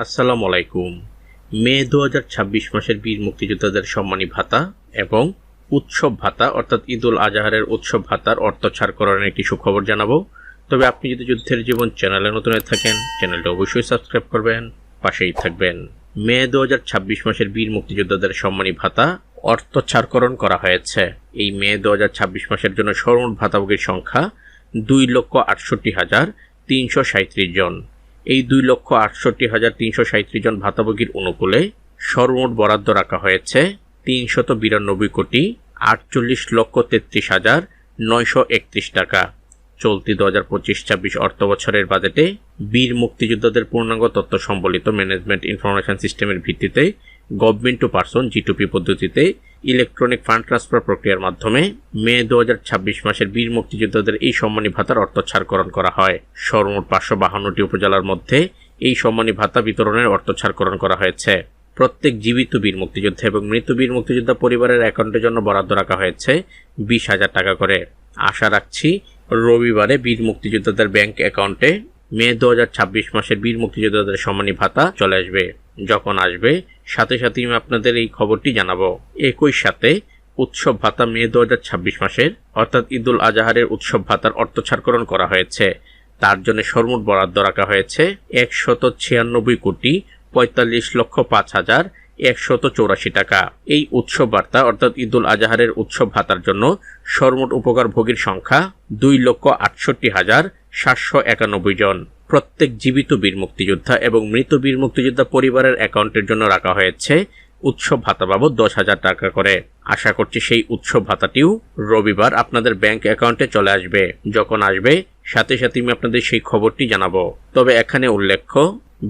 আসসালামু আলাইকুম। মে 2026 মাসের বীর মুক্তিযোদ্ধাদের সম্মানী ভাতা এবং উৎসব ভাতা অর্থাৎ ঈদুল আজহারের উৎসব ভাতার অর্থ ছাড়করণের একটি সুখবর জানাবো। তবে আপনি যদি যুদ্ধের জীবন চ্যানেলে নতুন হয়ে থাকেন, চ্যানেলটা অবশ্যই সাবস্ক্রাইব করবেন, পাশেই থাকবেন। মে 2026 মাসের বীর মুক্তিযোদ্ধাদের সম্মানী ভাতা অর্থ ছাড়করণ করা হয়েছে। এই মে 2026 মাসের জন্য সর্বমোট ভাতাভোগীর সংখ্যা 2,68,337 জন। এই 2,68,337 জন ভাতাভোগীর অনুকূলে সর্বমোট বরাদ্দ রাখা হয়েছে 392,48,33,931 টাকা। চলতি 2025-26 অর্থবছরের বাজেটে বীর মুক্তিযোদ্ধাদের পূর্ণাঙ্গ তথ্য সম্বলিত ম্যানেজমেন্ট ইনফরমেশন সিস্টেমের ভিত্তিতে গভর্নমেন্ট টু পারসন জিটুপি পদ্ধতিতে ইলেকট্রনিক ফান্ড ট্রান্সফার প্রক্রিয়ার মাধ্যমে মে 2026 মাসের বীর মুক্তিযোদ্ধাদের এই সম্মানী ভাতার অর্থ ছাড়করণ করা হয়। সর্বমোট 552টি উপজেলার মধ্যে এই সম্মানী ভাতা বিতরণের অর্থ ছাড়করণ করা হয়েছে। প্রত্যেক জীবিত বীর মুক্তিযোদ্ধা এবং মৃত বীর মুক্তিযোদ্ধা পরিবারের অ্যাকাউন্টের জন্য বরাদ্দ রাখা হয়েছে 20,000 টাকা করে। আশা রাখছি রবিবারে বীর মুক্তিযোদ্ধাদের ব্যাংক অ্যাকাউন্টে মে 2026 মাসের বীর মুক্তিযোদ্ধাদের সম্মানী ভাতা চলে আসবে। যখন আসবে সাথে সাথেই আমি আপনাদের এই খবরটি জানাবো। একই সাথে উৎসব ভাতা মে 2026 মাসের অর্থাৎ ঈদুল আজহারের উৎসব ভাতার অর্থ ছাড়করণ করা হয়েছে। তার জন্য সর্বমোট বরাদ্দ রাখা হয়েছে 196,45,05,184 টাকা। এই উৎসব ভাতা অর্থাৎ ঈদুল আজহারের উৎসব ভাতার জন্য সর্বমোট উপকারভোগীর সংখ্যা 2,68,791 জন। প্রত্যেক জীবিত বীর মুক্তিযোদ্ধা এবং মৃত বীর মুক্তিযোদ্ধা পরিবারের অ্যাকাউন্টের জন্য রাখা হয়েছে উৎসব ভাতা বাবদ 10,000 টাকা করে। আশা করছি সেই উৎসব ভাতাটিও রবিবার আপনাদের ব্যাংক অ্যাকাউন্টে চলে আসবে। যখন আসবে সাথে সাথে আমি আপনাদের সেই খবরটি জানাবো। তবে এখানে উল্লেখ্য,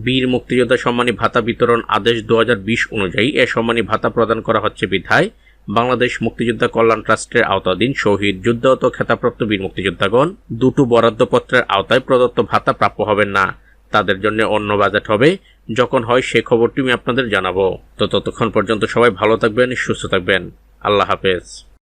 বীর মুক্তিযোদ্ধা সম্মানী ভাতা বিতরণ আদেশ 2020 অনুযায়ী এ সম্মানী ভাতা প্রদান করা হচ্ছে বিধায় বাংলাদেশ মুক্তিযোদ্ধা কল্যাণ ট্রাস্টের আওতাধীন শহীদ যুদ্ধাহত খেতাবপ্রাপ্ত বীর মুক্তিযোদ্ধাগণ দুটো বরাদ্দপত্রের আওতায় প্রদত্ত ভাতা প্রাপ্য হবেন না। তাদের জন্য অন্য বাজেট হবে। যখন হয় সে খবরটি আমি আপনাদের জানাবো। তো ততক্ষণ পর্যন্ত সবাই ভালো থাকবেন, সুস্থ থাকবেন। আল্লাহ হাফেজ।